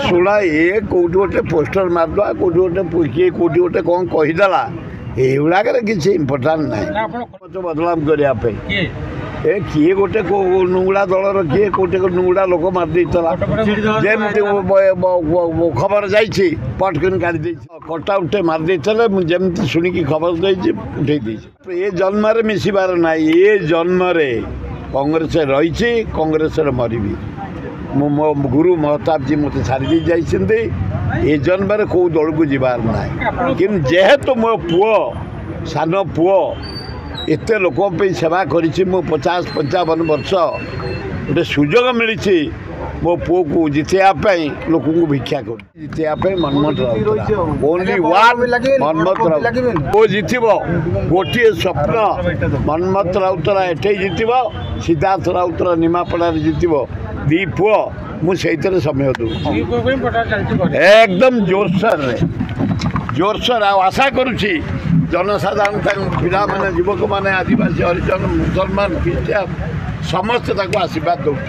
ଶୁଣା ଏ କେଉଁଠି ଗୋଟେ ପୋଷ୍ଟର ମାରିଦେବା କେଉଁଠି ଗୋଟେ କିଏ କେଉଁଠି ଗୋଟେ କ'ଣ କହିଦେଲା ଏଗୁଡ଼ାକରେ କିଛି ଇମ୍ପୋର୍ଟାଣ୍ଟ ନାହିଁ ବଦନାମ କରିବା ପାଇଁ ଏ କିଏ ଗୋଟେ ନୁଙ୍ଗୁଡ଼ା ଦଳର କିଏ କୋଉଠି ନୁଙ୍ଗୁଡ଼ା ଲୋକ ମାରିଦେଇଥିଲା ଯେମିତି ଖବର ଯାଇଛି ପଟକିନି କାଢ଼ି ଦେଇଛି କଟା ଉଠେ ମାରିଦେଇଥିଲେ ମୁଁ ଯେମିତି ଶୁଣିକି ଖବର ଦେଇଛି ଉଠେଇ ଦେଇଛି ଏ ଜନ୍ମରେ ମିଶିବାର ନାହିଁ ଏ ଜନ୍ମରେ କଂଗ୍ରେସରେ ରହିଛି କଂଗ୍ରେସରେ ମରିବି ମୁଁ ମୋ ଗୁରୁ ମହତାବଜୀ ମୋତେ ଛାଡ଼ି ଦେଇ ଯାଇଛନ୍ତି ଏ ଜନ୍ମରେ କେଉଁ ଦଳକୁ ଯିବାର ନାହିଁ କିନ୍ତୁ ଯେହେତୁ ମୋ ପୁଅ ସାନ ପୁଅ ଏତେ ଲୋକଙ୍କ ପାଇଁ ସେବା କରିଛି ମୁଁ 50-55 ବର୍ଷ ଗୋଟେ ସୁଯୋଗ ମିଳିଛି ମୋ ପୁଅକୁ ଜିତେଇବା ପାଇଁ ଲୋକଙ୍କୁ ଭିକ୍ଷା କରୁଛି ଜିତେଇବା ପାଇଁ ମନ୍ମଥ ରାଉତରାୟ ଓନ୍ଲି ୱାନ୍ ମନ୍ମଥ ରାଉତରାୟ ପୁଅ ଜିତିବ ଗୋଟିଏ ସ୍ୱପ୍ନ ମନ୍ମଥ ରାଉତରାୟ ଏଠେଇ ଜିତିବ ସିଦ୍ଧାର୍ଥ ରାଉତରାୟ ନିମାପଡ଼ାରେ ଜିତିବ ଦି ପୁଅ ମୁଁ ସେଇଥିରେ ସମୟ ଦେଉଛି ଏକଦମ ଜୋରସୋର ଆଉ ଆଶା କରୁଛି जनसाधारण पिलाने युवक मैंने आदिवासी हरिजन मुसलमान ख्रीष्टियान समस्ते आशीर्वाद दौर।